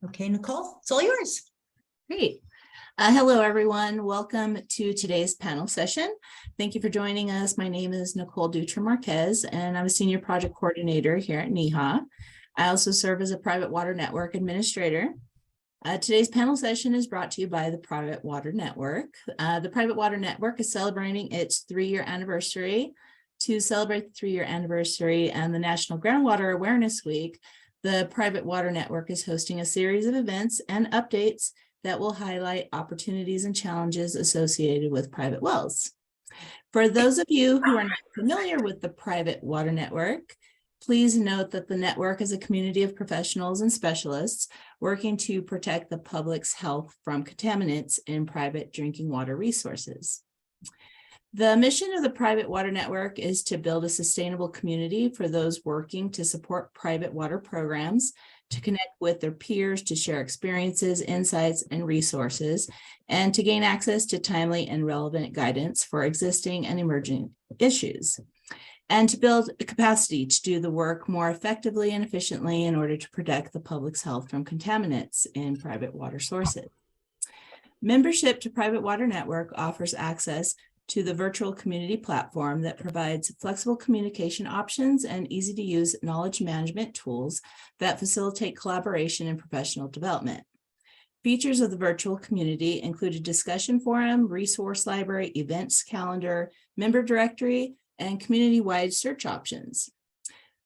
Okay, Nicole, it's all yours. Great. Hello, everyone. Welcome to today's panel session. Thank you for joining us. My name is Nicole Dutra-Marquez, and I'm a Senior Project Coordinator here at NEHA. I also serve as a Private Water Network Administrator. Today's panel session is brought to you by the Private Water Network. The Private Water Network is celebrating its 3-year anniversary. To celebrate the 3-year anniversary and the National Groundwater Awareness Week, the Private Water Network is hosting a series of events and updates that will highlight opportunities and challenges associated with private wells. For those of you who are not familiar with the Private Water Network, please note that the network is a community of professionals and specialists working to protect the public's health from contaminants in private drinking water resources. The mission of the Private Water Network is to build a sustainable community for those working to support private water programs, to connect with their peers, to share experiences, insights, and resources, and to gain access to timely and relevant guidance for existing and emerging issues, and to build a capacity to do the work more effectively and efficiently in order to protect the public's health from contaminants in private water sources. Membership to Private Water Network offers access to the virtual community platform that provides flexible communication options and easy-to-use knowledge management tools that facilitate collaboration and professional development. Features of the virtual community include a discussion forum, resource library, events calendar, member directory, and community-wide search options.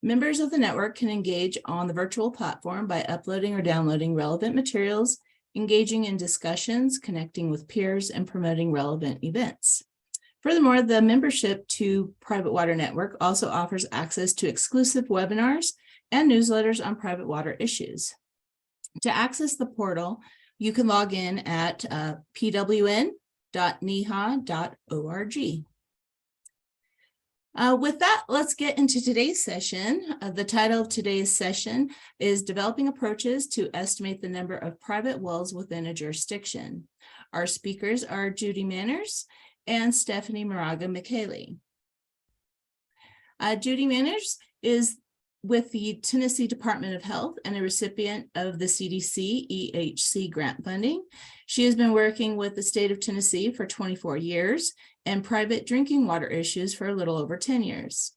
Members of the network can engage on the virtual platform by uploading or downloading relevant materials, engaging in discussions, connecting with peers, and promoting relevant events. Furthermore, the membership to Private Water Network also offers access to exclusive webinars and newsletters on private water issues. To access the portal, you can log in at pwn.neha.org. With that, let's get into today's session. The title of today's session is Developing Approaches to Estimate the Number of Private Wells Within a Jurisdiction. Our speakers are Judy Manners and Stephanie Moraga Michele. Judy Manners is with the Tennessee Department of Health and a recipient of the CDC EHC grant funding. She has been working with the state of Tennessee for 24 years and private drinking water issues for a little over 10 years.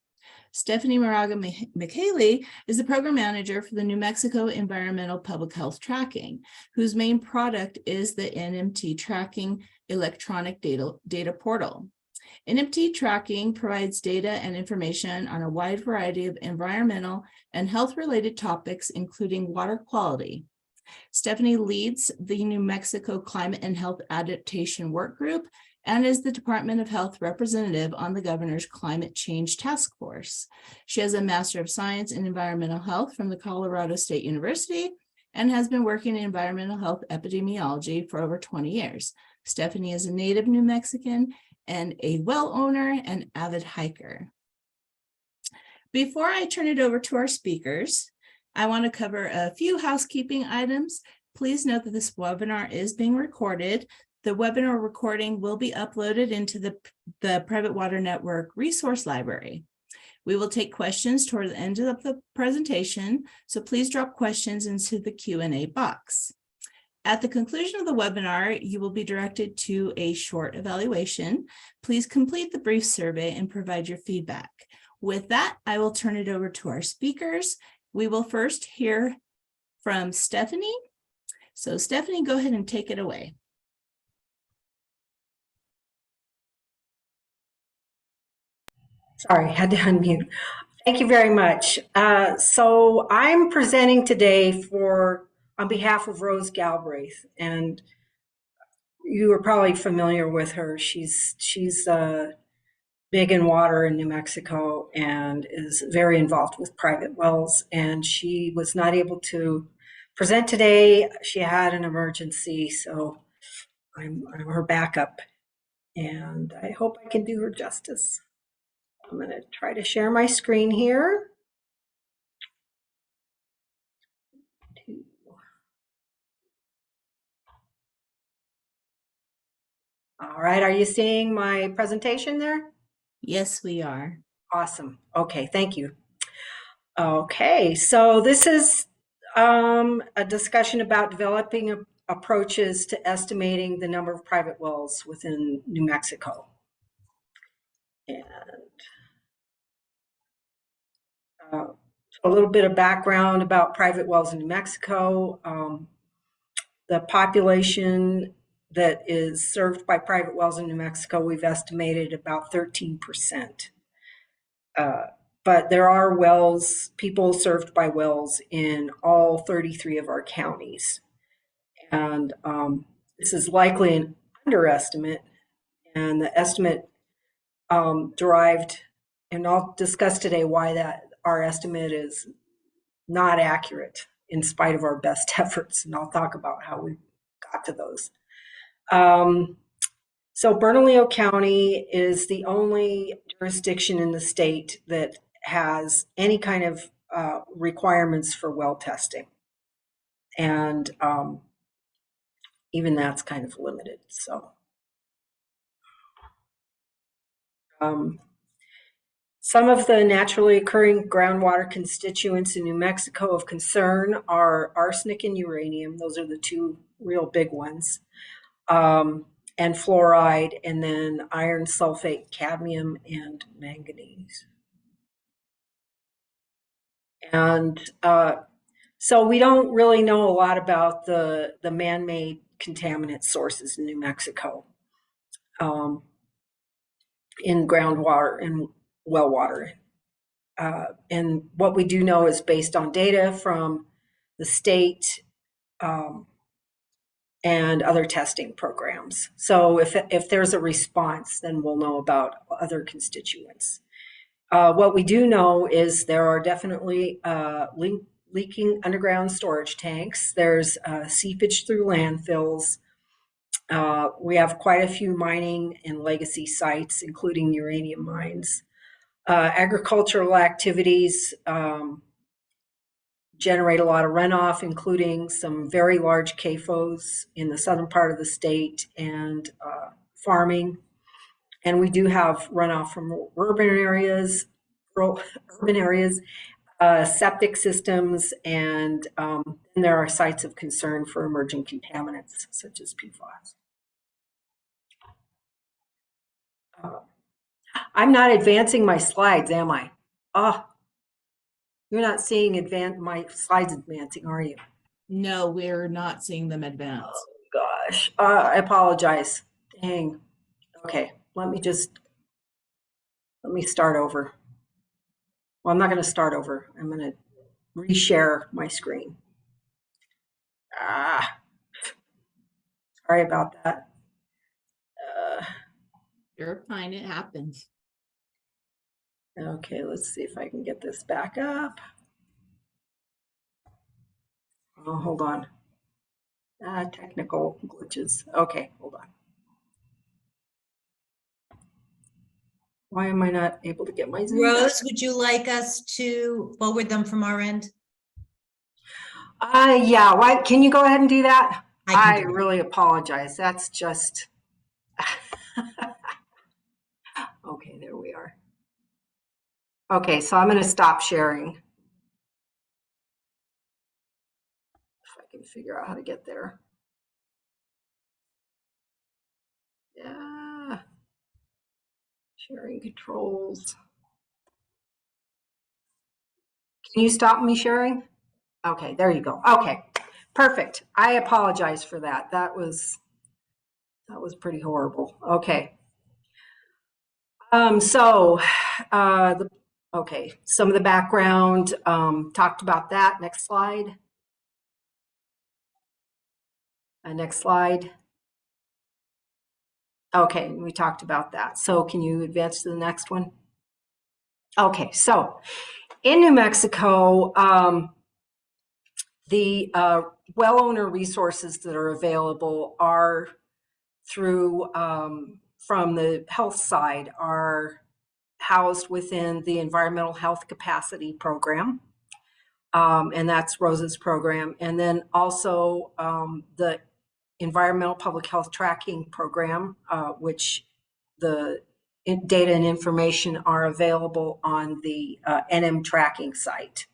Stephanie Moraga Michele is the program manager for the New Mexico Environmental Public Health Tracking, whose main product is the NMT Tracking electronic data portal. NMT Tracking provides data and information on a wide variety of environmental and health-related topics, including water quality. Stephanie leads the New Mexico Climate and Health Adaptation Work Group and is the Department of Health representative on the Governor's Climate Change Task Force. She has a Master of Science in Environmental Health from the Colorado State University and has been working in environmental health epidemiology for over 20 years. Stephanie is a native New Mexican and a well owner and avid hiker. Before I turn it over to our speakers, I want to cover a few housekeeping items. Please note that this webinar is being recorded. The webinar recording will be uploaded into the Private Water Network resource library. We will take questions toward the end of the presentation, so please drop questions into the Q&A box. At the conclusion of the webinar, you will be directed to a short evaluation. Please complete the brief survey and provide your feedback. With that, I will turn it over to our speakers. We will first hear from Stephanie. So Stephanie, go ahead and take it away. Sorry, had to unmute. Thank you very much. So I'm presenting today on behalf of Rose Galbraith, and you are probably familiar with her. She's big in water in New Mexico and is very involved with private wells. And she was not able to present today. She had an emergency, so I'm her backup, and I hope I can do her justice. I'm going to try to share my screen here. All right, are you seeing my presentation there? Yes, we are. Awesome. Okay, thank you. Okay, so this is A discussion about developing approaches to estimating the number of private wells within New Mexico. And a little bit of background about private wells in New Mexico. The population that is served by private wells in New Mexico, we've estimated about 13%. But there are wells, people served by wells in all 33 of our counties. And this is likely an underestimate, and the estimate derived, and I'll discuss today why that our estimate is not accurate in spite of our best efforts, and I'll talk about how we got to those. So Bernalillo County is the only jurisdiction in the state that has any kind of requirements for well testing. And even that's kind of limited. So some of the naturally occurring groundwater constituents in New Mexico of concern are arsenic and uranium. Those are the two real big ones. And fluoride, and then iron sulfate, cadmium, and manganese. And so we don't really know a lot about the man-made contaminant sources in New Mexico in groundwater and well water. And what we do know is based on data from the state and other testing programs. So if there's a response, then we'll know about other constituents. What we do know is there are definitely leaking underground storage tanks. There's seepage through landfills. We have quite a few mining and legacy sites, including uranium mines. Agricultural activities generate a lot of runoff, including some very large CAFOs in the southern part of the state, and farming. And we do have runoff from urban areas, septic systems, and there are sites of concern for emerging contaminants such as PFAS. I'm not advancing my slides, am I? Oh, you're not seeing my slides advancing, are you? No, we're not seeing them advance. Oh, gosh, I apologize. Dang. Okay, let me start over. Well, I'm not going to start over. I'm going to reshare my screen. Sorry about that. You're fine, it happens. Okay, let's see if I can get this back up. Oh, hold on. Technical glitches. Okay, hold on. Why am I not able to get my Zoom Rose, would you like us to forward them from our end? Yeah, why, can you go ahead and do that? I can do really apologize. That's just, okay, there we are. Okay, so I'm going to stop sharing. If I can figure out how to get there. Yeah. Sharing controls. Can you stop me sharing? Okay, there you go. Okay, perfect. I apologize for that. That was pretty horrible. Okay. Okay, some of the background, talked about that. Next slide. Next slide. Okay, we talked about that. So can you advance to the next one? Okay, so in New Mexico, the well owner resources that are available are through, from the health side, are housed within the Environmental Health Capacity Program, and that's Rose's program. And then also the Environmental Public Health Tracking Program, which the data and information are available on the NM tracking site.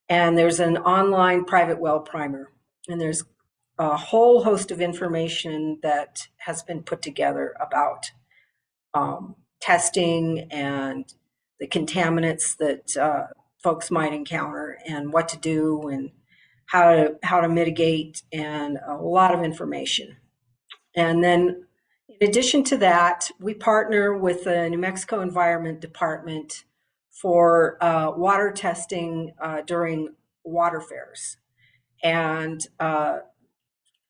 And there's an online private well primer. And there's a whole host of information that has been put together about testing and the contaminants that folks might encounter and what to do and how to mitigate, and a lot of information. And then in addition to that, we partner with the New Mexico Environment Department for water testing during water fairs. And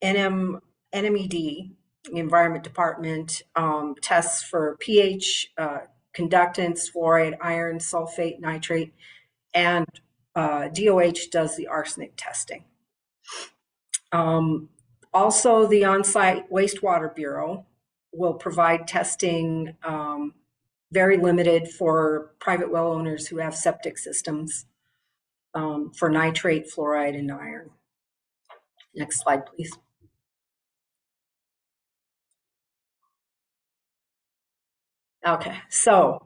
NMED, the Environment Department, tests for pH, conductance, fluoride, iron, sulfate, nitrate, and DOH does the arsenic testing. Also, the on-site wastewater bureau will provide testing, very limited for private well owners who have septic systems, for nitrate, fluoride, and iron. Next slide, please. Okay, so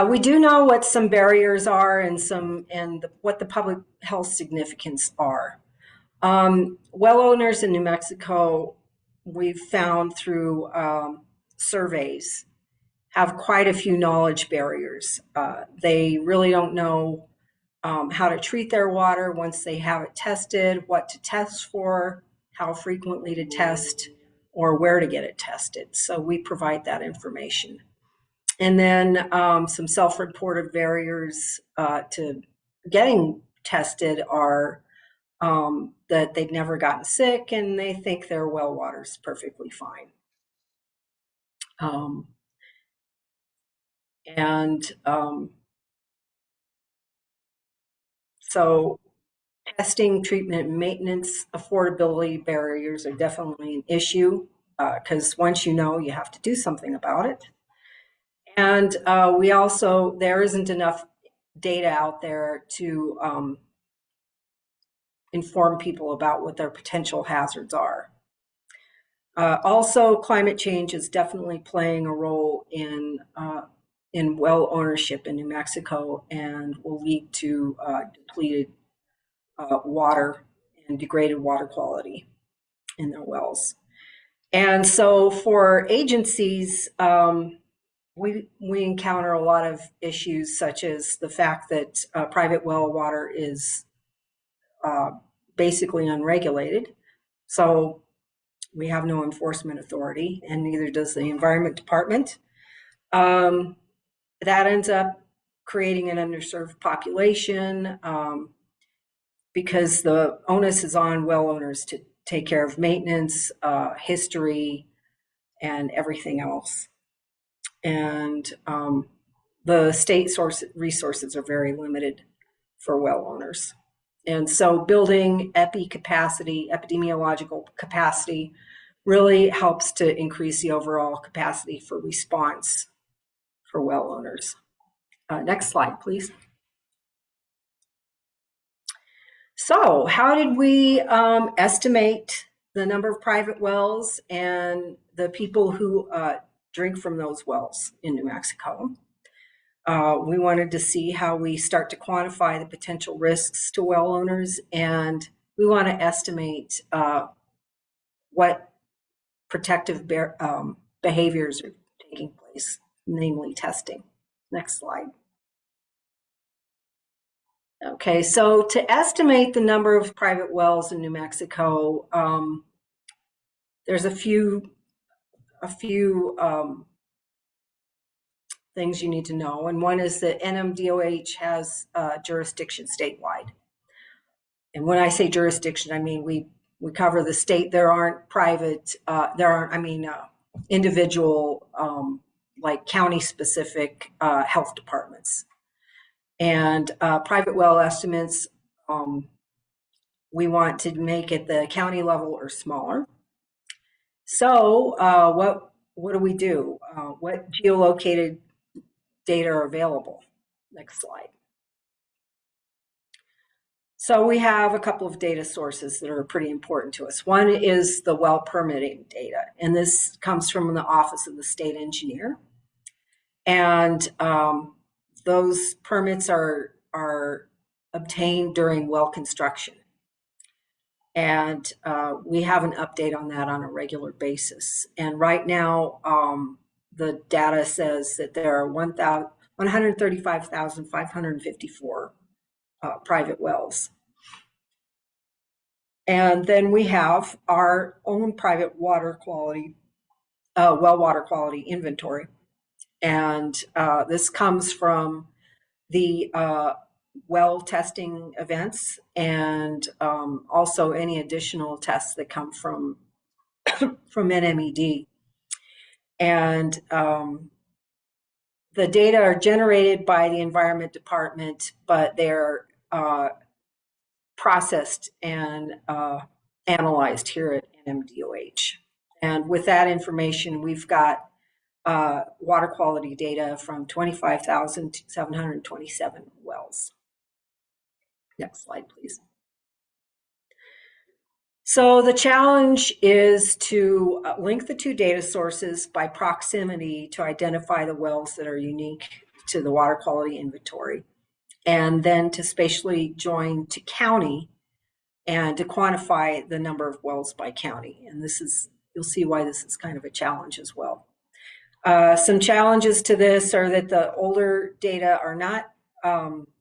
we do know what some barriers are and what the public health significance are. Well owners in New Mexico, we've found through surveys, have quite a few knowledge barriers. They really don't know how to treat their water once they have it tested, what to test for, how frequently to test, or where to get it tested. So we provide that information. And then some self-reported barriers to getting tested are that they've never gotten sick and they think their well water is perfectly fine. So testing, treatment, and maintenance affordability barriers are definitely an issue because once you know, you have to do something about it. And there isn't enough data out there to inform people about what their potential hazards are. Also, climate change is definitely playing a role in well ownership in New Mexico and will lead to depleted water and degraded water quality in their wells. And so for agencies, we encounter a lot of issues such as the fact that private well water is basically unregulated. So we have no enforcement authority, and neither does the Environment Department. That ends up creating an underserved population because the onus is on well owners to take care of maintenance, history, and everything else. And the state resources are very limited for well owners. And so building epidemiological capacity really helps to increase the overall capacity for response for well owners. Next slide, please. So how did we estimate the number of private wells and the people who drink from those wells in New Mexico? We wanted to see how we start to quantify the potential risks to well owners, and we want to estimate what protective behaviors are taking place, namely testing. Next slide. Okay, so to estimate the number of private wells in New Mexico, there's a few things you need to know. And one is that NMDOH has jurisdiction statewide. And when I say jurisdiction, I mean we cover the state. There aren't private, individual, like county-specific health departments. And private well estimates, we want to make it the county level or smaller. So what do we do? What geolocated data are available? Next slide. So we have a couple of data sources that are pretty important to us. One is the well permitting data, and this comes from the Office of the State Engineer. And those permits are obtained during well construction. And we have an update on that on a regular basis. And right now, the data says that there are 135,554 private wells. And then we have our own private water quality, well water quality inventory. And this comes from the well testing events and also any additional tests that come from NMED. And the data are generated by the Environment Department, but they're processed and analyzed here at NMDOH. And with that information, we've got water quality data from 25,727 wells. Next slide, please. So the challenge is to link the two data sources by proximity to identify the wells that are unique to the water quality inventory, and then to spatially join to county and to quantify the number of wells by county. And this is, you'll see why this is kind of a challenge as well. Some challenges to this are that the older data are not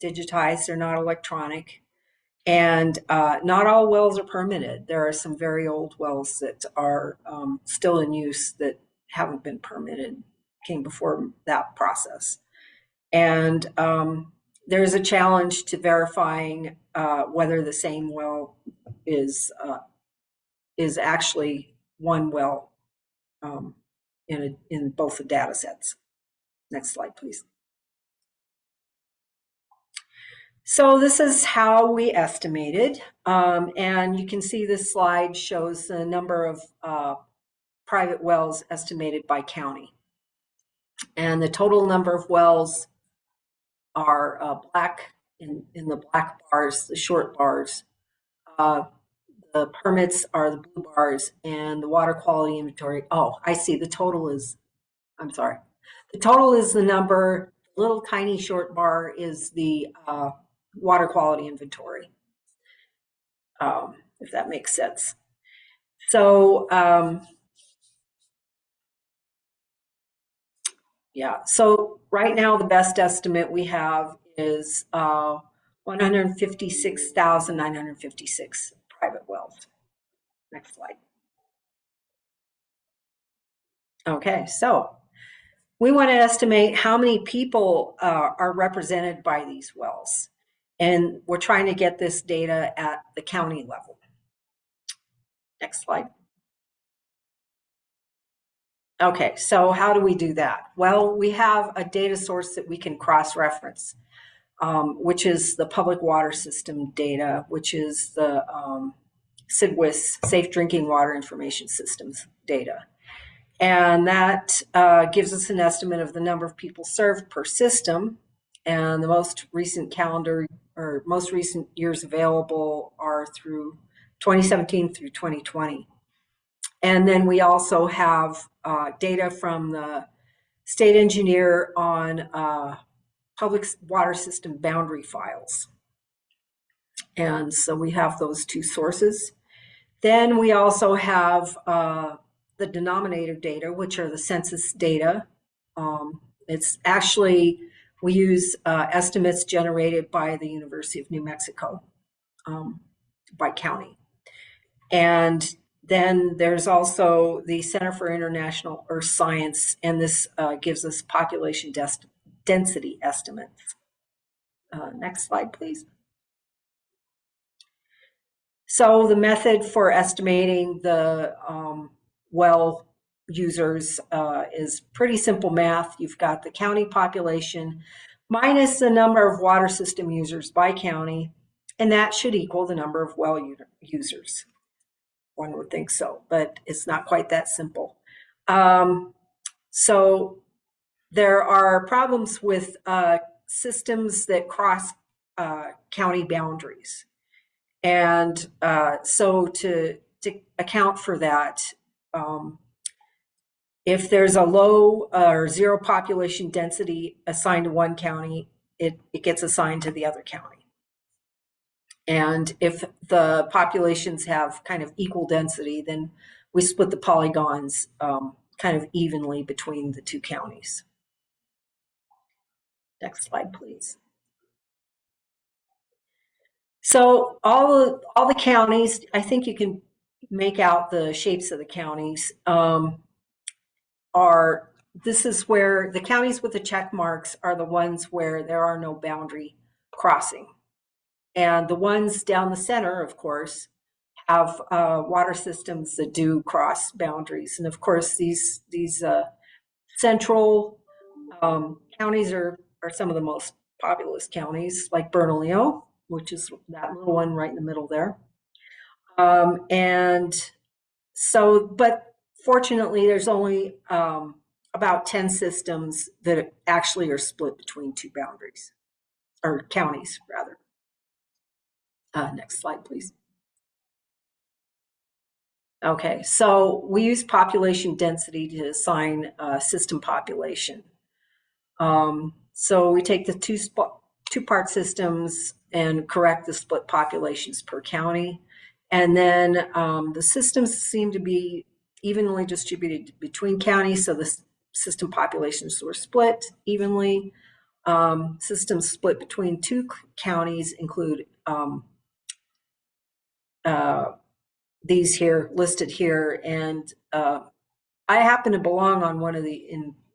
digitized, they're not electronic, and not all wells are permitted. There are some very old wells that are still in use that haven't been permitted, came before that process. And there's a challenge to verifying whether the same well is actually one well in both the data sets. Next slide, please. So this is how we estimated, and you can see this slide shows the number of private wells estimated by county. And the total number of wells are black in the black bars, the short bars. The permits are the blue bars, and the water quality inventory. Oh, I see. The total is, I'm sorry. The total is the number. The little tiny short bar is the water quality inventory, if that makes sense. So, yeah. So right now, the best estimate we have is 156,956 private wells. Next slide. Okay, so we want to estimate how many people are represented by these wells. And we're trying to get this data at the county level. Next slide. Okay, so how do we do that? Well, we have a data source that we can cross-reference, which is the public water system data, which is the SIDWIS, Safe Drinking Water Information Systems data. And that gives us an estimate of the number of people served per system. And the most recent calendar or most recent years available are through 2017 through 2020. And then we also have data from the state engineer on public water system boundary files. And so we have those two sources. Then we also have the denominator data, which are the census data. It's actually, we use estimates generated by the University of New Mexico by county. And then there's also the Center for International Earth Science, and this gives us population density estimates. Next slide, please. So the method for estimating the well users is pretty simple math. You've got the county population minus the number of water system users by county, and that should equal the number of well users. One would think so, but it's not quite that simple. So there are problems with systems that cross county boundaries. And so to account for that, if there's a low or zero population density assigned to one county, it gets assigned to the other county. And if the populations have kind of equal density, then we split the polygons kind of evenly between the two counties. Next slide, please. So all the counties, I think you can make out the shapes of the counties, this is where the counties with the check marks are the ones where there are no boundary crossing. And the ones down the center, of course, have water systems that do cross boundaries. And of course, these central counties are some of the most populous counties, like Bernalillo, which is that little one right in the middle there. And so, but fortunately, there's only about 10 systems that actually are split between two boundaries, or counties, rather. Next slide, please. Okay, so we use population density to assign system population. So we take the two-part systems and correct the split populations per county. And then the systems seem to be evenly distributed between counties, so the system populations were split evenly. Systems split between two counties include these here listed here, and I happen to belong on one of the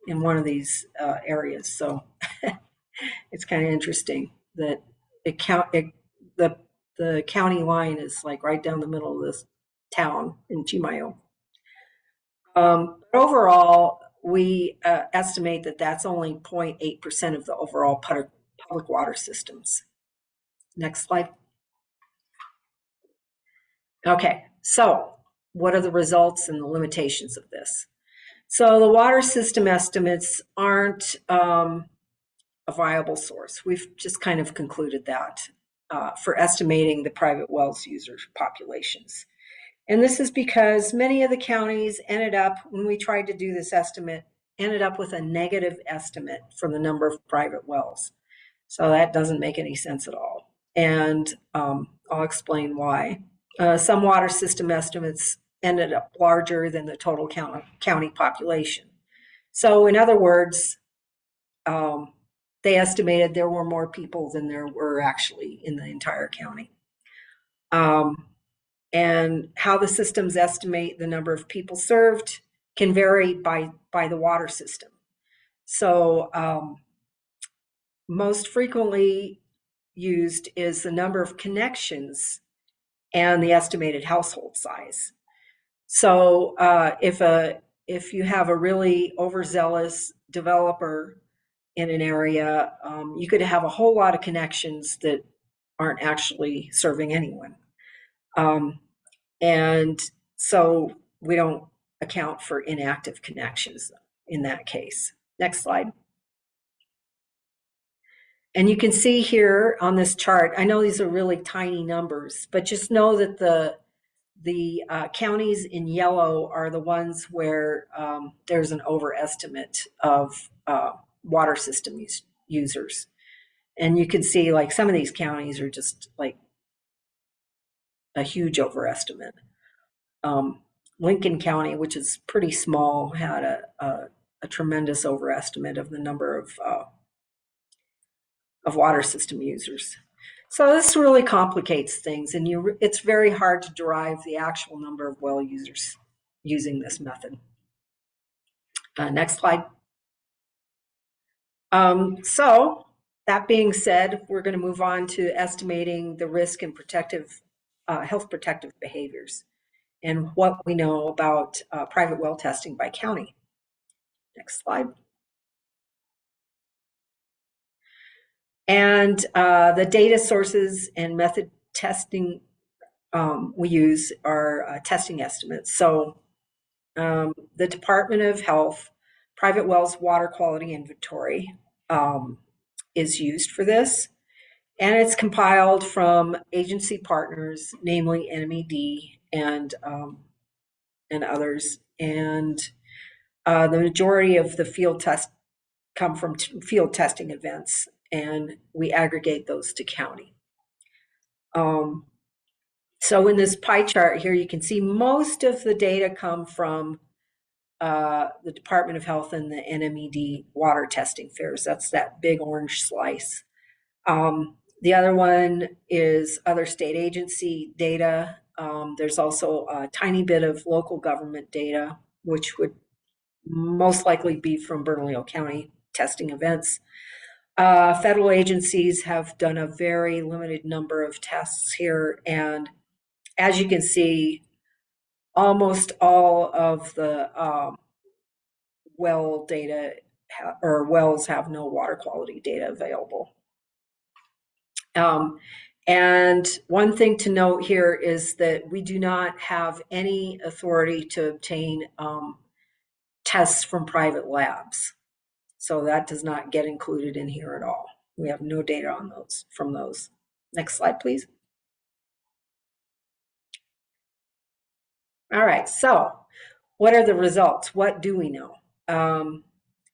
in one of these areas, so it's kind of interesting that the county line is like right down the middle of this town in Chimayo. Overall, we estimate that that's only 0.8% of the overall public water systems. Next slide. Okay, so what are the results and the limitations of this? So the water system estimates aren't a viable source. We've just kind of concluded that for estimating the private wells user populations. And this is because many of the counties ended up, when we tried to do this estimate, ended up with a negative estimate from the number of private wells. So that doesn't make any sense at all. And I'll explain why. Some water system estimates ended up larger than the total county population. So in other words, they estimated there were more people than there were actually in the entire county. And how the systems estimate the number of people served can vary by the water system. So most frequently used is the number of connections and the estimated household size. So if you have a really overzealous developer in an area, you could have a whole lot of connections that aren't actually serving anyone. And so we don't account for inactive connections in that case. Next slide. And you can see here on this chart, I know these are really tiny numbers, but just know that the counties in yellow are the ones where there's an overestimate of water system users. And you can see like some of these counties are just like a huge overestimate. Lincoln County, which is pretty small, had a tremendous overestimate of the number of water system users. So this really complicates things, and it's very hard to derive the actual number of well users using this method. Next slide. So that being said, we're going to move on to estimating the risk and health protective behaviors and what we know about private well testing by county. Next slide. And the data sources and method testing we use are testing estimates. So the Department of Health Private Wells Water Quality Inventory is used for this. And it's compiled from agency partners, namely NMED and others. And the majority of the field tests come from field testing events, and we aggregate those to county. So in this pie chart here, you can see most of the data come from the Department of Health and the NMED water testing fairs. That's that big orange slice. The other one is other state agency data. There's also a tiny bit of local government data, which would most likely be from Bernalillo County testing events. Federal agencies have done a very limited number of tests here, and as you can see, almost all of the well data or wells have no water quality data available. And one thing to note here is that we do not have any authority to obtain tests from private labs. So that does not get included in here at all. We have no data on those from those. Next slide, please. All right, so what are the results? What do we know?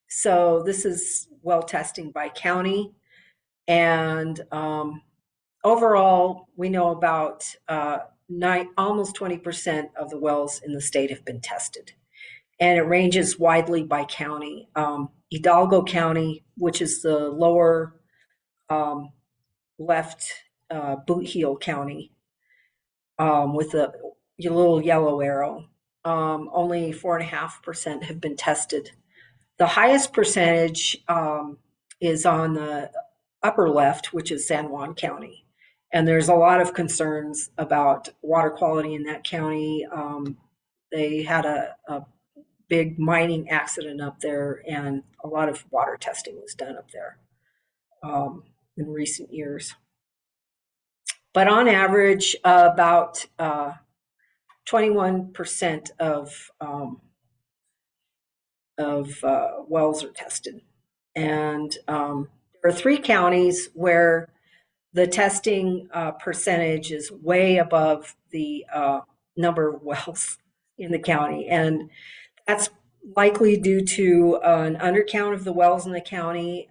So this is well testing by county, and overall, we know about almost 20% of the wells in the state have been tested, and it ranges widely by county. Hidalgo County, which is the lower left boot heel county, with a little yellow arrow, only 4.5% have been tested. The highest percentage is on the upper left, which is San Juan County. And there's a lot of concerns about water quality in that county. They had a big mining accident up there, and a lot of water testing was done up there in recent years. But on average, about 21% of wells are tested. And there are 3 counties where the testing percentage is way above the number of wells in the county. And that's likely due to an undercount of the wells in the county.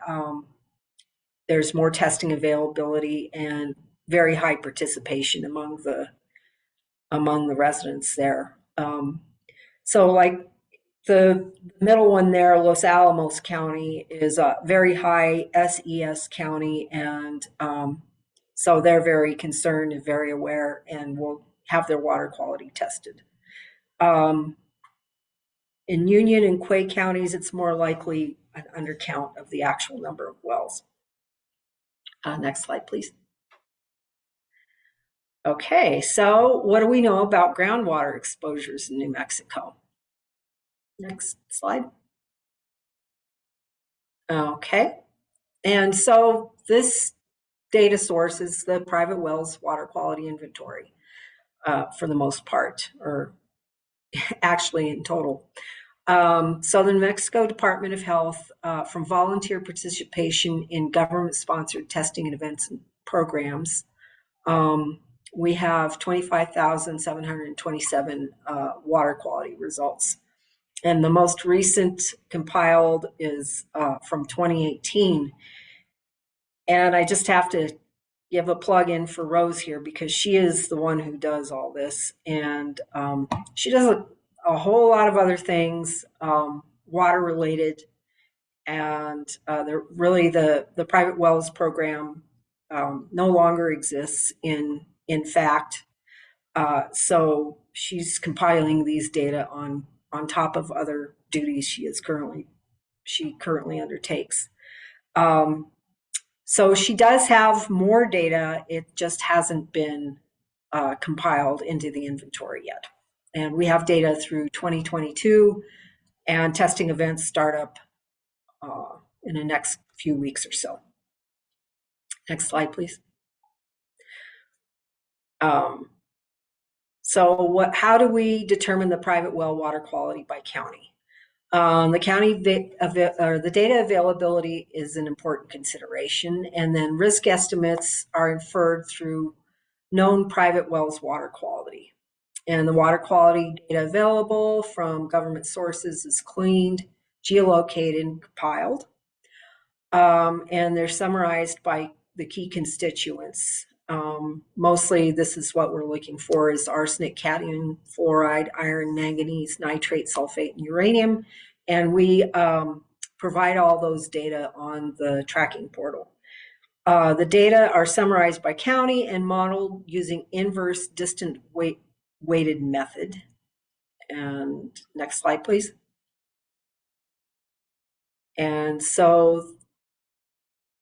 There's more testing availability and very high participation among the residents there. So like the middle one there, Los Alamos County, is a very high SES county, and so they're very concerned and very aware and will have their water quality tested. In Union and Quay counties, it's more likely an undercount of the actual number of wells. Next slide, please. Okay, so what do we know about groundwater exposures in New Mexico? Next slide. Okay, and so this data source is the private wells water quality inventory for the most part, or actually in total. So the New Mexico Department of Health, from volunteer participation in government-sponsored testing and events and programs, we have 25,727 water quality results. And the most recent compiled is from 2018. And I just have to give a plug in for Rose here, because she is the one who does all this. And she does a whole lot of other things, water related. And the private wells program no longer exists in fact. So she's compiling these data on top of other duties she currently undertakes. So she does have more data. It just hasn't been compiled into the inventory yet. And we have data through 2022, and testing events start up in the next few weeks or so. Next slide, please. So how do we determine the private well water quality by county? The data availability is an important consideration, and then risk estimates are inferred through known private wells water quality. And the water quality data available from government sources is cleaned, geolocated, and compiled. And they're summarized by the key constituents. Mostly this is what we're looking for is arsenic, cadmium, fluoride, iron, manganese, nitrate, sulfate, and uranium. And we provide all those data on the tracking portal. The data are summarized by county and modeled using inverse distant weighted method. And next slide, please. And so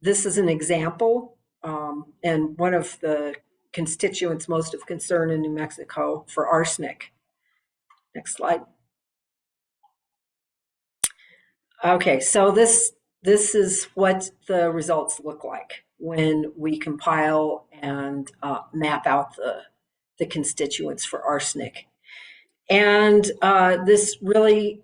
this is an example, and one of the constituents most of concern in New Mexico for arsenic. Next slide. Okay, so this is what the results look like when we compile and map out the constituents for arsenic. And this really,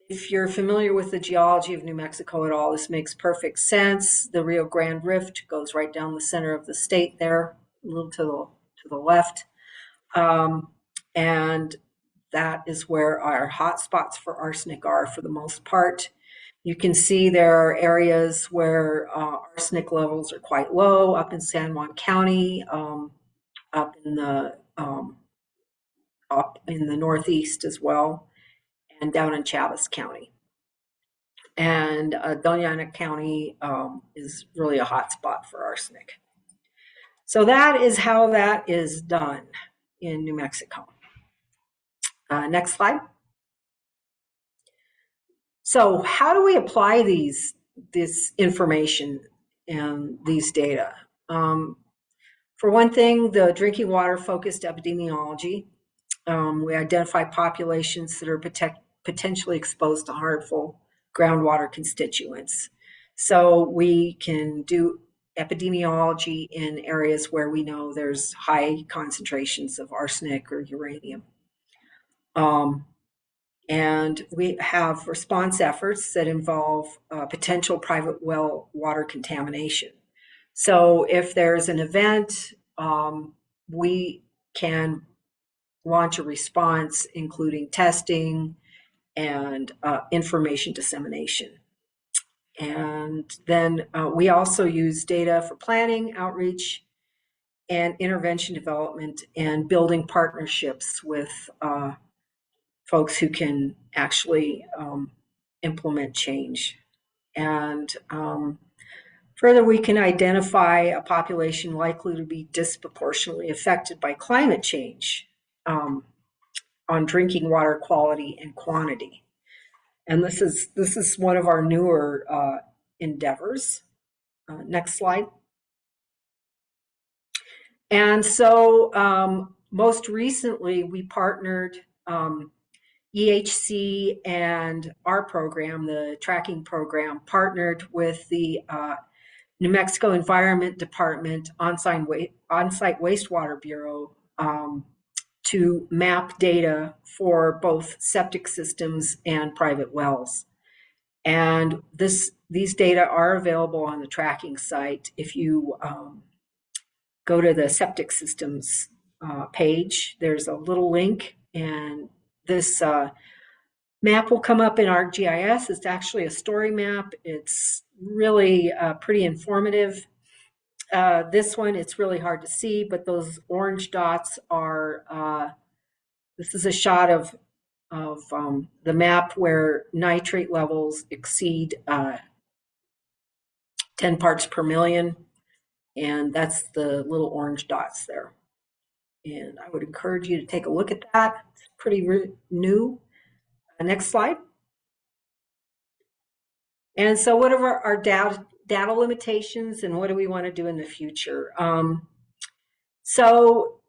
if you're familiar with the geology of New Mexico at all, this makes perfect sense. The Rio Grande Rift goes right down the center of the state there, a little to the left. And that is where our hot spots for arsenic are for the most part. You can see there are areas where arsenic levels are quite low, up in San Juan County, up in the Northeast as well, and down in Chaves County. And Doña Ana County is really a hot spot for arsenic. So that is how that is done in New Mexico. Next slide. So how do we apply this information and these data? For one thing, the drinking water focused epidemiology. We identify populations that are potentially exposed to harmful groundwater constituents. So we can do epidemiology in areas where we know there's high concentrations of arsenic or uranium. And we have response efforts that involve potential private well water contamination. So if there's an event, we can launch a response, including testing and information dissemination. And then we also use data for planning, outreach, and intervention development, and building partnerships with folks who can actually implement change. And further, we can identify a population likely to be disproportionately affected by climate change on drinking water quality and quantity. And this is one of our newer endeavors. Next slide. And so most recently, we partnered EHC and our program, the tracking program, partnered with the New Mexico Environment Department on-site wastewater bureau to map data for both septic systems and private wells. And these data are available on the tracking site. If you go to the septic systems page, there's a little link, and this map will come up in ArcGIS. It's actually a story map. It's really pretty informative. This one, it's really hard to see, but those orange dots are, this is a shot of the map where nitrate levels exceed 10 parts per million. And that's the little orange dots there. And I would encourage you to take a look at that. It's pretty new. Next slide. And so what are our data limitations, and what do we want to do in the future? So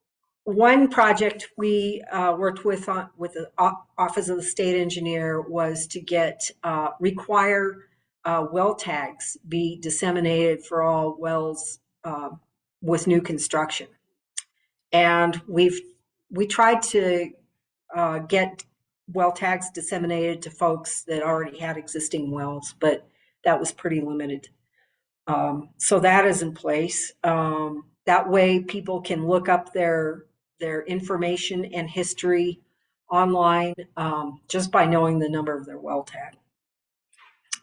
one project we worked with the Office of the State Engineer was to require well tags be disseminated for all wells with new construction. And we tried to get well tags disseminated to folks that already had existing wells, but that was pretty limited. So that is in place. That way people can look up their information and history online just by knowing the number of their well tag.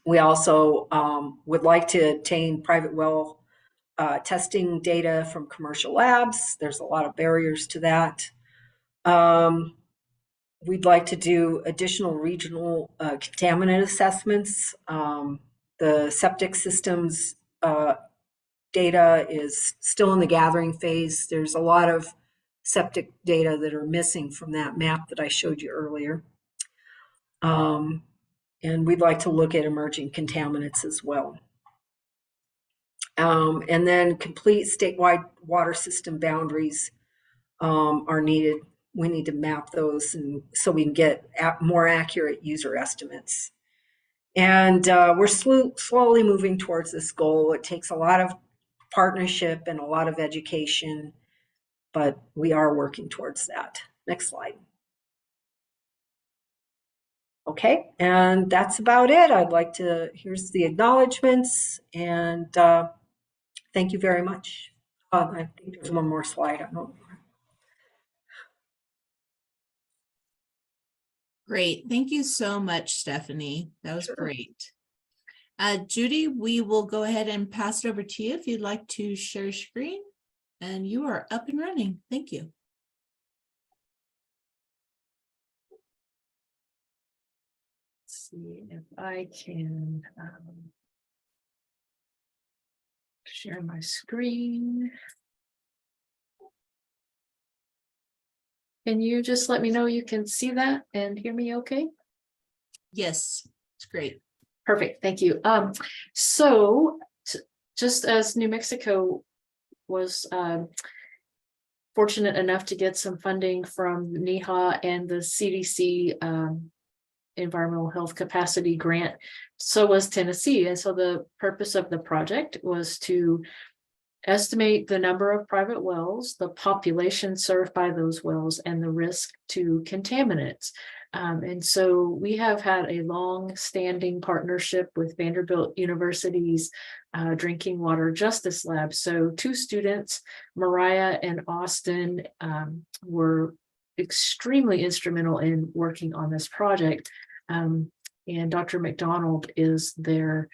We also would like to obtain private well testing data from commercial labs. There's a lot of barriers to that. We'd like to do additional regional contaminant assessments. The septic systems data is still in the gathering phase. There's a lot of septic data that are missing from that map that I showed you earlier. And we'd like to look at emerging contaminants as well. And then complete statewide water system boundaries are needed. We need to map those and so we can get more accurate user estimates. And we're slowly moving towards this goal. It takes a lot of partnership and a lot of education, but we are working towards that. Next slide. Okay, and that's about it. I'd like to, here's the acknowledgements, and thank you very much. I think there's one more slide. I don't know. Great. Thank you so much, Stephanie. That was Sure. great. Judy, we will go ahead and pass it over to you if you'd like to share your screen. And you are up and running. Thank you. Let's see if I can share my screen. Can you just let me know you can see that and hear me okay? Yes, it's great. Perfect, thank you. So just as New Mexico was fortunate enough to get some funding from NEHA and the CDC Environmental Health Capacity Grant, so was Tennessee. And so the purpose of the project was to estimate the number of private wells, the population served by those wells, and the risk to contaminants. And so we have had a long-standing partnership with Vanderbilt University's Drinking Water Justice Lab. So two students, Mariah and Austin, were extremely instrumental in working on this project. And Dr. McDonald is their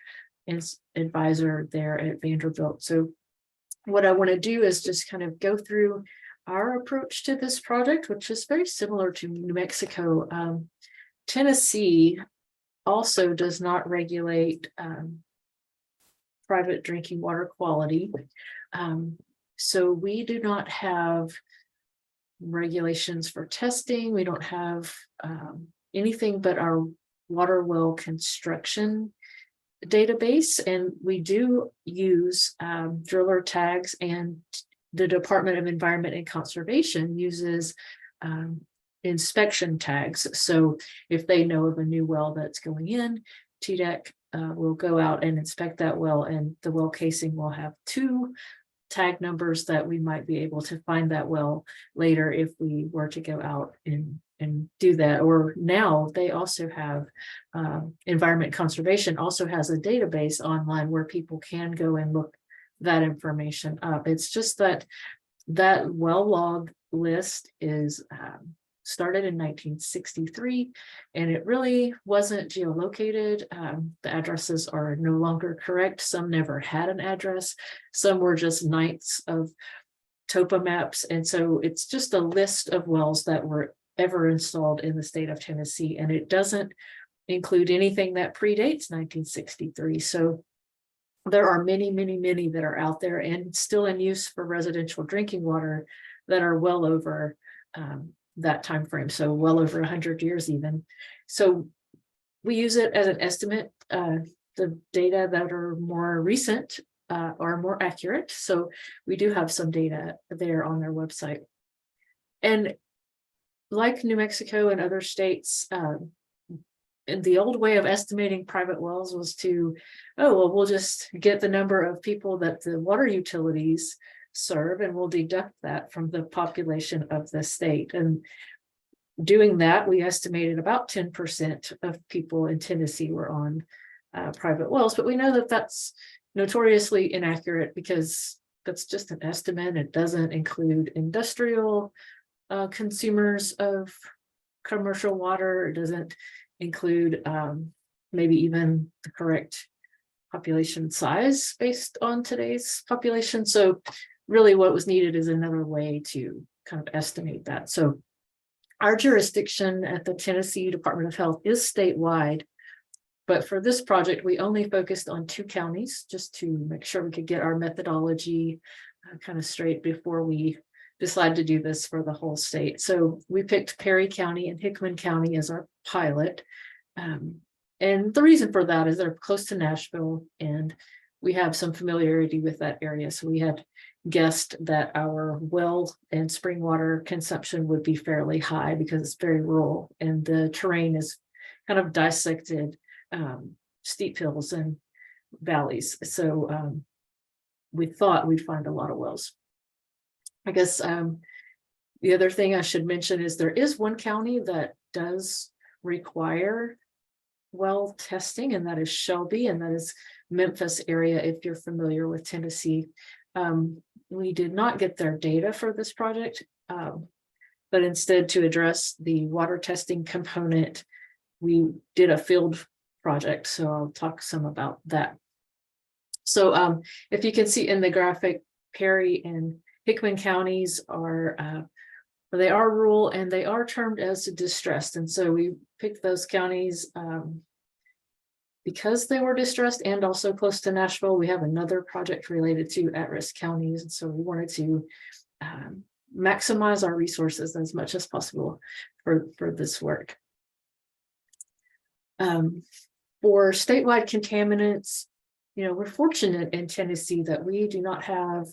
advisor there at Vanderbilt. So what I want to do is just kind of go through our approach to this project, which is very similar to New Mexico. Tennessee also does not regulate private drinking water quality. So we do not have regulations for testing. We don't have anything but our water well construction database, and we do use driller tags, and the Department of Environment and Conservation uses inspection tags. So if they know of a new well that's going in, TDEC will go out and inspect that well, and the well casing will have two tag numbers that we might be able to find that well later if we were to go out and do that. Or now they also have Environment Conservation also has a database online where people can go and look that information up. It's just that well log list is started in 1963, and it really wasn't geolocated. The addresses are no longer correct. Some never had an address. Some were just nights of topo maps. And so it's just a list of wells that were ever installed in the state of Tennessee, and it doesn't include anything that predates 1963. So there are many, many, many that are out there and still in use for residential drinking water that are well over that time frame, so well over 100 years even. So we use it as an estimate. The data that are more recent are more accurate. So we do have some data there on their website. And like New Mexico and other states, and the old way of estimating private wells was to, oh, well, we'll just get the number of people that the water utilities serve, and we'll deduct that from the population of the state. And doing that, we estimated about 10% of people in Tennessee were on private wells, but we know that that's notoriously inaccurate because that's just an estimate. It doesn't include industrial consumers of commercial water. It doesn't include maybe even the correct population size based on today's population. So really what was needed is another way to kind of estimate that. So our jurisdiction at the Tennessee Department of Health is statewide, but for this project, we only focused on 2 counties just to make sure we could get our methodology kind of straight before we decide to do this for the whole state. So we picked Perry County and Hickman County as our pilot. And the reason for that is they're close to Nashville and we have some familiarity with that area. So we had guessed that our well and spring water consumption would be fairly high because it's very rural and the terrain is kind of dissected steep hills and valleys. So we thought we'd find a lot of wells. I guess the other thing I should mention is there is one county that does require well testing, and that is Shelby, and that is Memphis area, if you're familiar with Tennessee. We did not get their data for this project, but instead to address the water testing component, we did a field project. So I'll talk some about that. So if you can see in the graphic, Perry and Hickman counties are they are rural and they are termed as distressed. And so we picked those counties because they were distressed and also close to Nashville. We have another project related to at-risk counties. And so we wanted to maximize our resources as much as possible for this work. For statewide contaminants, we're fortunate in Tennessee that we do not have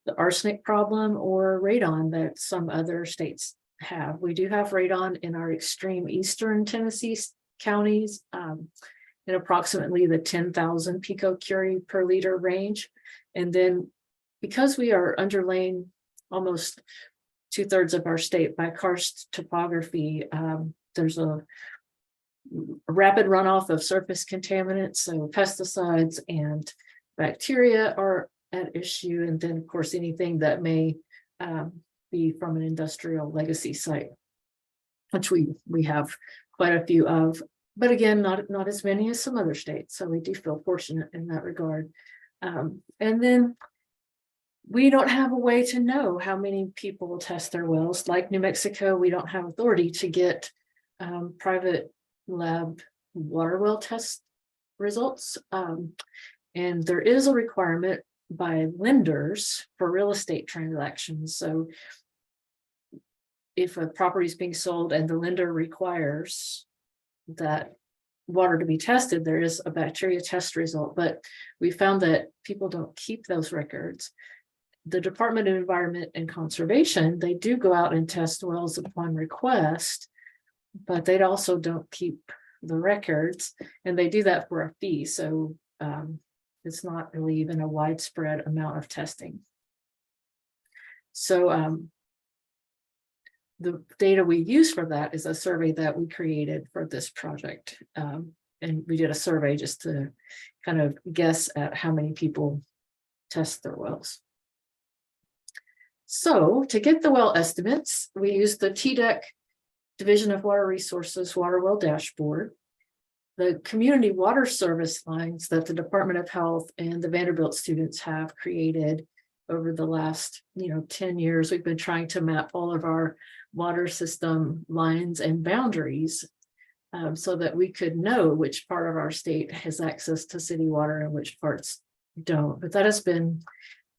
the arsenic problem or radon that some other states have. We do have radon in our extreme eastern Tennessee counties in approximately the 10,000 picocurie per liter range. And then because we are underlain almost 2/3 of our state by karst topography, there's a rapid runoff of surface contaminants, so pesticides and bacteria are at issue, and then of course anything that may be from an industrial legacy site, which we have quite a few of, but again not as many as some other states, so we do feel fortunate in that regard. And then we don't have a way to know how many people will test their wells. Like New Mexico, we don't have authority to get private lab water well test results, and there is a requirement by lenders for real estate transactions. So if a property is being sold and the lender requires that water to be tested, there is a bacteria test result, but we found that people don't keep those records. The Department of Environment and Conservation, they do go out and test wells upon request, but they also don't keep the records, and they do that for a fee. So it's not really even a widespread amount of testing. So the data we use for that is a survey that we created for this project. And we did a survey just to kind of guess at how many people test their wells. So to get the well estimates, we used the TDEC Division of Water Resources Water Well Dashboard. The community water service lines that the Department of Health and the Vanderbilt students have created over the last 10 years, we've been trying to map all of our water system lines and boundaries so that we could know which part of our state has access to city water and which parts don't. But that has been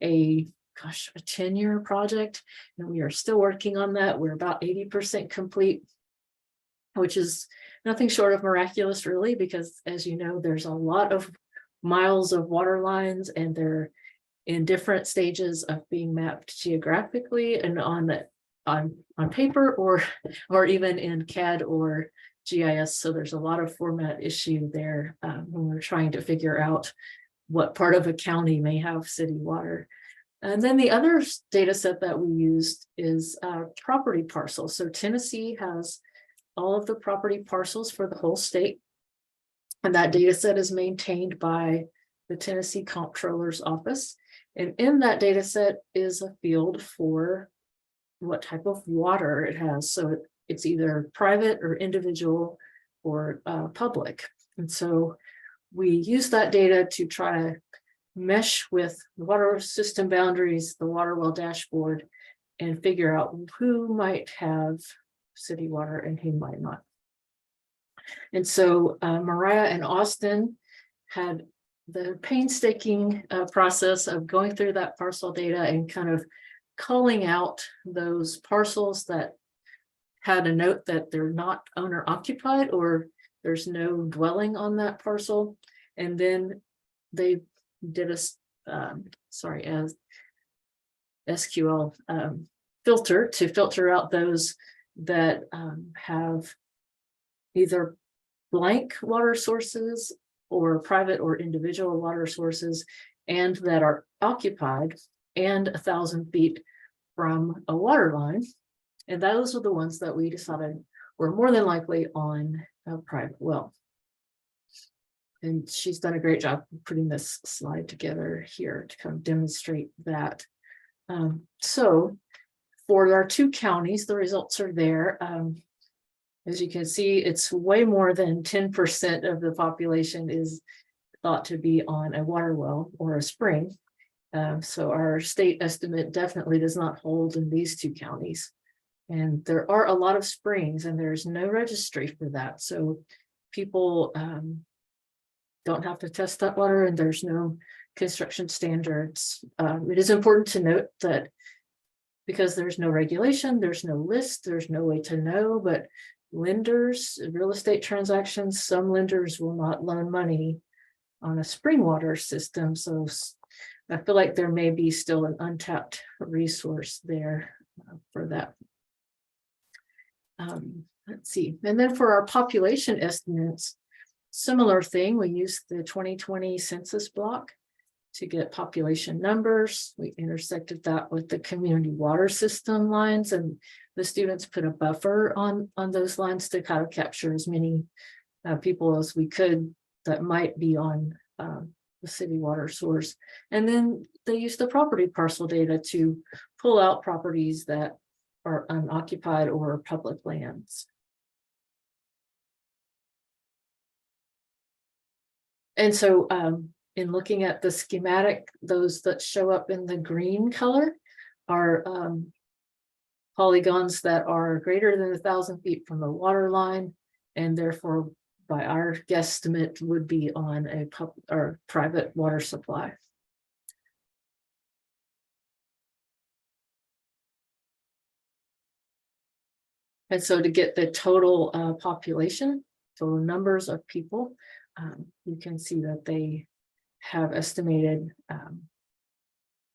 a 10-year project, and we are still working on that. We're about 80% complete, which is nothing short of miraculous, really, because as you know, there's a lot of miles of water lines and they're in different stages of being mapped geographically and on paper or even in CAD or GIS. So there's a lot of format issue there when we're trying to figure out what part of a county may have city water. And then the other data set that we used is property parcels. So Tennessee has all of the property parcels for the whole state. And that data set is maintained by the Tennessee Comptroller's Office. And in that data set is a field for what type of water it has. So it's either private or individual or public. And so we use that data to try to mesh with the water system boundaries, the water well dashboard, and figure out who might have city water and who might not. And so Mariah and Austin had the painstaking process of going through that parcel data and kind of calling out those parcels that had a note that they're not owner occupied or there's no dwelling on that parcel. And then they did a SQL filter to filter out those that have either blank water sources or private or individual water sources, and that are occupied and 1,000 feet from a water line. And those are the ones that we decided were more than likely on a private well. And she's done a great job putting this slide together here to kind of demonstrate that. So for our 2 counties, the results are there. As you can see, it's way more than 10% of the population is thought to be on a water well or a spring. So our state estimate definitely does not hold in these 2 counties. And there are a lot of springs and there's no registry for that. So people don't have to test that water and there's no construction standards. It is important to note that because there's no regulation, there's no list, there's no way to know, but lenders, real estate transactions, some lenders will not loan money on a spring water system. So I feel like there may be still an untapped resource there for that. Let's see. And then for our population estimates, similar thing, we use the 2020 census block to get population numbers. We intersected that with the community water system lines, and the students put a buffer on those lines to kind of capture as many people as we could that might be on the city water source. And then they use the property parcel data to pull out properties that are unoccupied or public lands. And so in looking at the schematic, those that show up in the green color are polygons that are greater than 1,000 feet from the water line, and therefore by our guesstimate would be on a public or private water supply. And so to get the total population, total numbers of people, you can see that they have estimated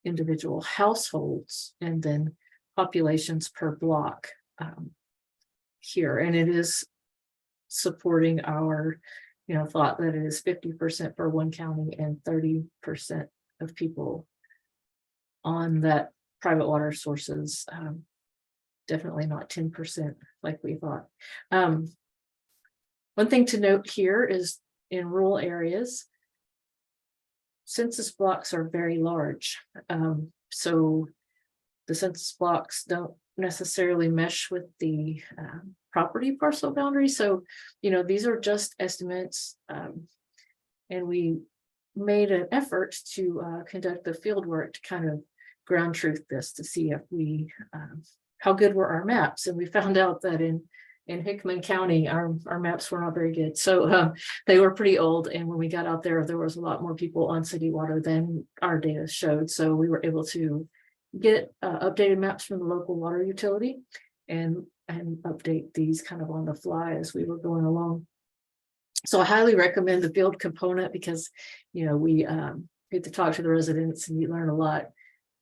individual households and then populations per block here. And it is supporting our, thought that it is 50% for one county and 30% of people on that private water sources. Definitely not 10% like we thought. One thing to note here is in rural areas, census blocks are very large. So the census blocks don't necessarily mesh with the property parcel boundary. So, these are just estimates. And we made an effort to conduct the field work to kind of ground truth this to see if we, how good were our maps. And we found out that in Hickman County, our maps were not very good. So they were pretty old. And when we got out there, there was a lot more people on city water than our data showed. So we were able to get updated maps from the local water utility and update these kind of on the fly as we were going along. So I highly recommend the field component because, we get to talk to the residents and you learn a lot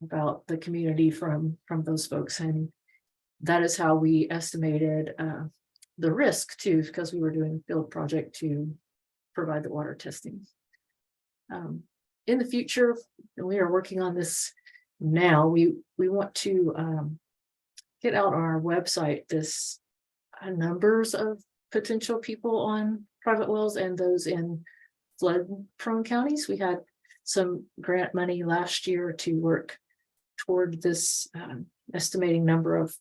about the community from those folks. And that is how we estimated the risk too, because we were doing a field project to provide the water testing. In the future, and we are working on this now, we want to get out on our website this numbers of potential people on private wells and those in flood prone counties. We had some grant money last year to work toward this estimating number of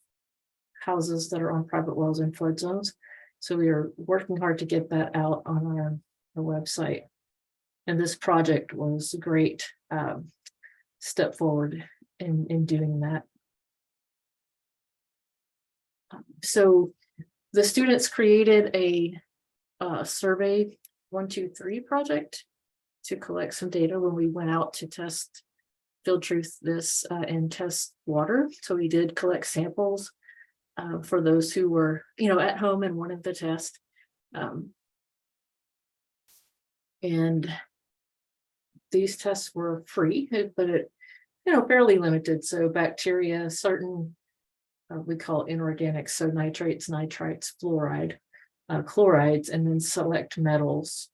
houses that are on private wells in flood zones. So we are working hard to get that out on our website. And this project was a great step forward in doing that. So the students created a survey 123 project to collect some data when we went out to test field truth this and test water. So we did collect samples for those who were, at home and wanted the test. And these tests were free, but fairly limited. So bacteria, certain we call inorganics, so nitrates, nitrites, fluoride, chlorides, and then select metals.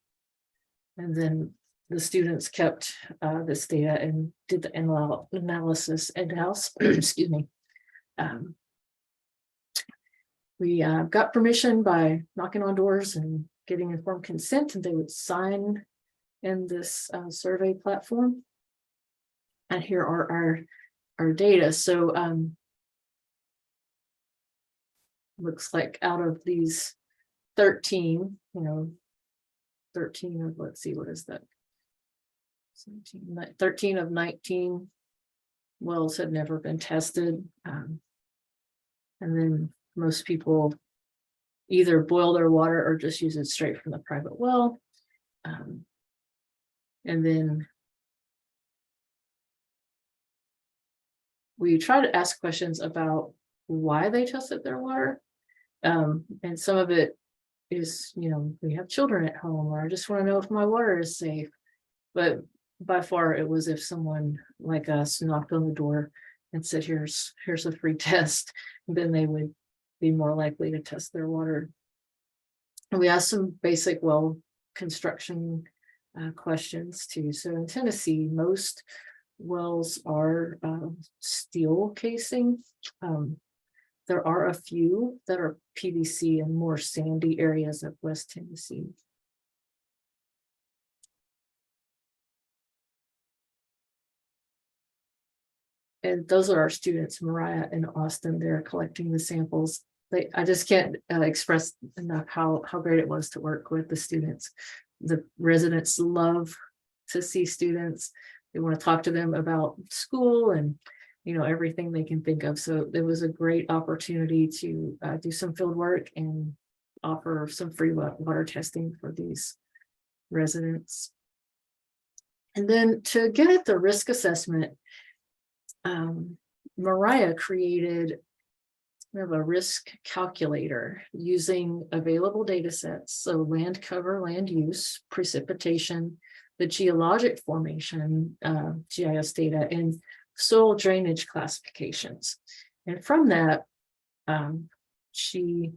And then the students kept this data and did the analysis in-house. Excuse me. We got permission by knocking on doors and getting informed consent, and they would sign in this survey platform. And here are our data. So looks like out of these 13, 13 of, let's see, what is that? 13 of 19 wells had never been tested. And then most people either boil their water or just use it straight from the private well. And then we try to ask questions about why they tested their water. And some of it is, we have children at home, or I just want to know if my water is safe. But by far it was if someone like us knocked on the door and said, here's a free test, then they would be more likely to test their water. And we asked some basic well construction questions too. So in Tennessee, most wells are steel casing. There are a few that are PVC in more sandy areas of West Tennessee. And those are our students, Mariah and Austin. They're collecting the samples. I just can't express enough how great it was to work with the students. The residents love to see students. They want to talk to them about school and everything they can think of. So it was a great opportunity to do some field work and offer some free water testing for these residents. And then to get at the risk assessment, Mariah created a risk calculator using available data sets. So land cover, land use, precipitation, the geologic formation, GIS data, and soil drainage classifications. And from that, she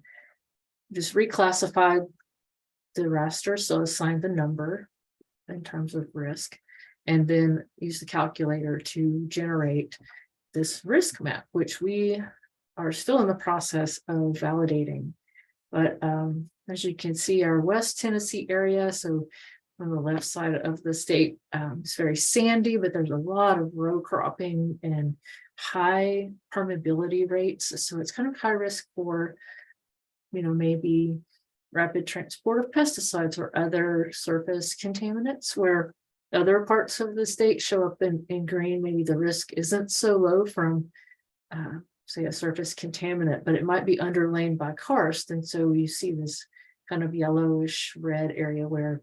just reclassified the raster, so assigned the number in terms of risk, and then used the calculator to generate this risk map, which we are still in the process of validating. But as you can see, our West Tennessee area, so on the left side of the state, it's very sandy, but there's a lot of row cropping and high permeability rates. So it's kind of high risk for, maybe rapid transport of pesticides or other surface contaminants, where other parts of the state show up in green. Maybe the risk isn't so low from, say, a surface contaminant, but it might be underlain by karst. And so you see this kind of yellowish red area where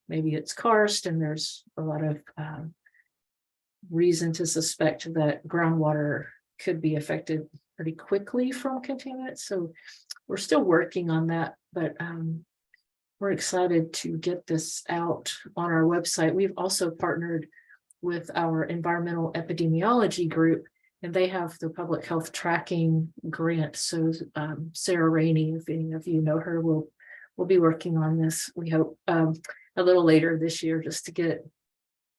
maybe it's karst, and there's a lot of reason to suspect that groundwater could be affected pretty quickly from contaminants. So we're still working on that, but we're excited to get this out on our website. We've also partnered with our environmental epidemiology group, and they have the public health tracking grant. So Sarah Rainey, if any of you know her, will be working on this, we hope, a little later this year, just to get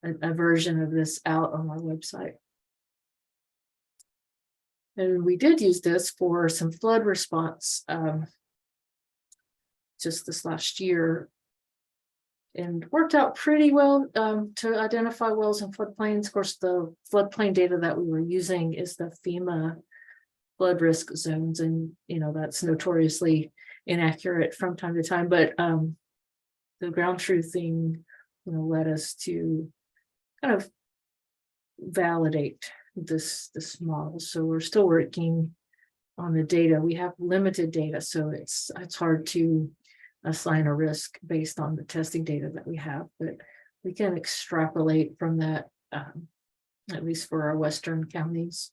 a version of this out on our website. And we did use this for some flood response just this last year, and worked out pretty well to identify wells and floodplains. Of course, the floodplain data that we were using is the FEMA flood risk zones, and that's notoriously inaccurate from time to time, but the ground truthing led us to kind of validate this model. So we're still working on the data. We have limited data, so it's hard to assign a risk based on the testing data that we have, but we can extrapolate from that, at least for our western counties.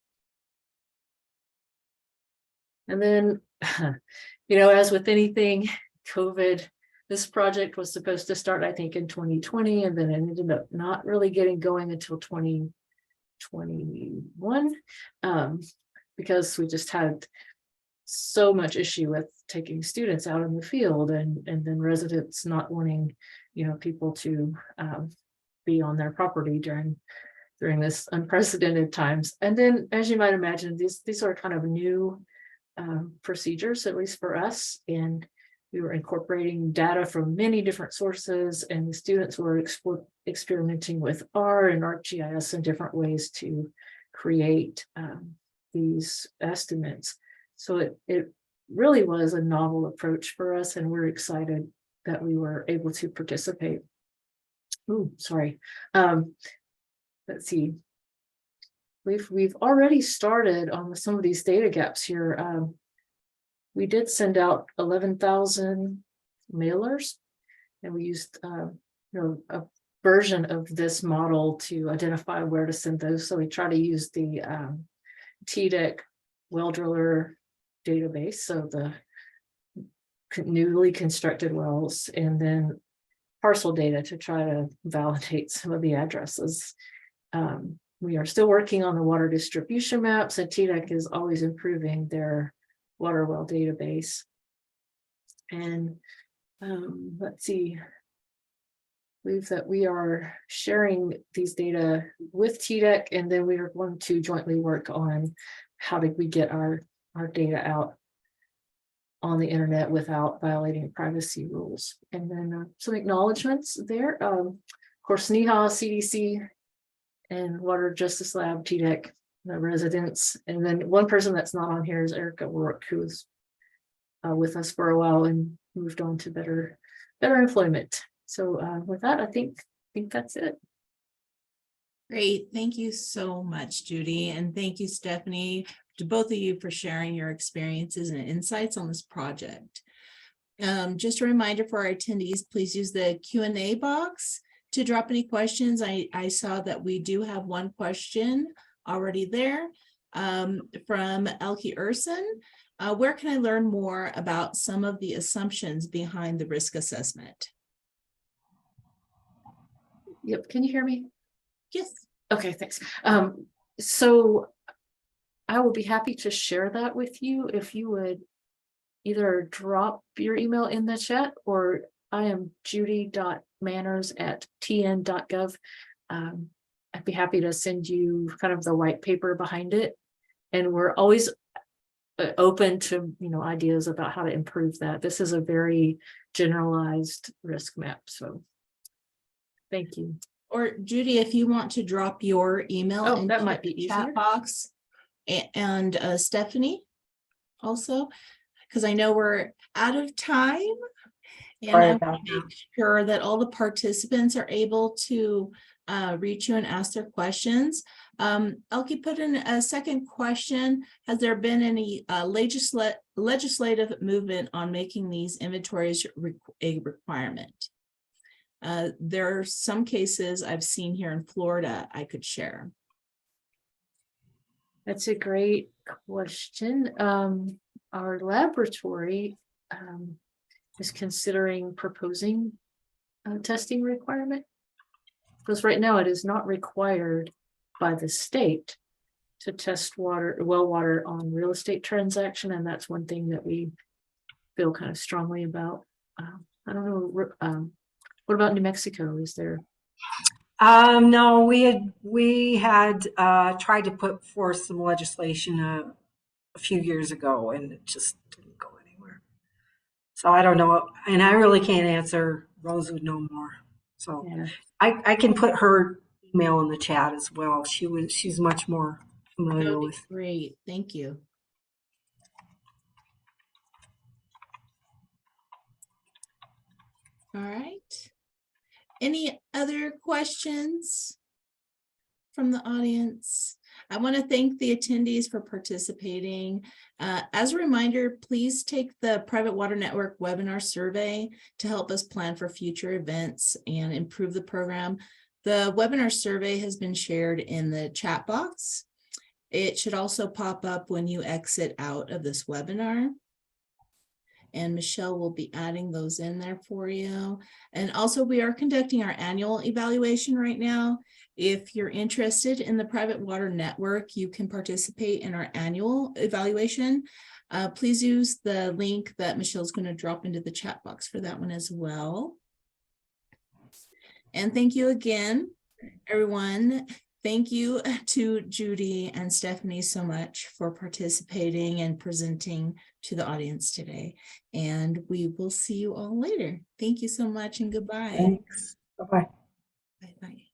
And then, as with anything, COVID, this project was supposed to start, I think, in 2020, and then it ended up not really getting going until 2021, because we just had so much issue with taking students out in the field, and then residents not wanting, people to be on their property during this unprecedented times. And then, as you might imagine, these are kind of new procedures, at least for us, and we were incorporating data from many different sources, and the students were experimenting with R and ArcGIS in different ways to create these estimates. So it really was a novel approach for us, and we're excited that we were able to participate. Oh, sorry. Let's see. We've already started on some of these data gaps here. We did send out 11,000 mailers, and we used a version of this model to identify where to send those. So we try to use the TDEC well driller database, so the newly constructed wells, and then parcel data to try to validate some of the addresses. We are still working on the water distribution maps, and TDEC is always improving their water well database. And let's see, I believe that we are sharing these data with TDEC, and then we are going to jointly work on how did we get our data out on the internet without violating privacy rules. And then some acknowledgements there. Of course, NEHA, CDC, and Water Justice Lab, TDEC, the residents. And then one person that's not on here is Erica Rourke, who was with us for a while and moved on to better employment. So with that, I think that's it. Great. Thank you so much, Judy. And thank you, Stephanie, to both of you for sharing your experiences and insights on this project. Just a reminder for our attendees, please use the Q&A box to drop any questions. I saw that we do have one question already there from Elke Urson. Where can I learn more about some of the assumptions behind the risk assessment? Yep. Can you hear me? Yes. Okay, thanks. So I will be happy to share that with you if you would either drop your email in the chat, or I am judy.manners@tn.gov. I'd be happy to send you kind of the white paper behind it. And we're always open to ideas about how to improve that. This is a very generalized risk map. So thank you. Or Judy, if you want to drop your email into that might be the chat easier. box, and Stephanie also, because I know we're out of time, and Sorry I about want to make sure that all the participants are able to reach you and ask their questions. Elke put in a second question. Has there been any legislative movement on making these inventories a requirement? There are some cases I've seen here in Florida I could share. That's a great question. Our laboratory is considering proposing a testing requirement, because right now it is not required by the state to test well water on real estate transaction, and that's one thing that we feel kind of strongly about. I don't know. What about New Mexico? Is there? No, we had tried to put forth some legislation a few years ago, and it just didn't go anywhere. So I don't know, and I really can't answer. Rose would know more. So Yeah. I can put her email in the chat as well. She's much more familiar with. Great, thank you. All right. Any other questions from the audience? I want to thank the attendees for participating. As a reminder, please take the Private Water Network webinar survey to help us plan for future events and improve the program. The webinar survey has been shared in the chat box. It should also pop up when you exit out of this webinar. And Michelle will be adding those in there for you. And also, we are conducting our annual evaluation right now. If you're interested in the Private Water Network, you can participate in our annual evaluation. Please use the link that Michelle's going to drop into the chat box for that one as well. And thank you again, everyone. Thank you to Judy and Stephanie so much for participating and presenting to the audience today. And we will see you all later. Thank you so much and goodbye. Thanks. Bye-bye. Bye-bye.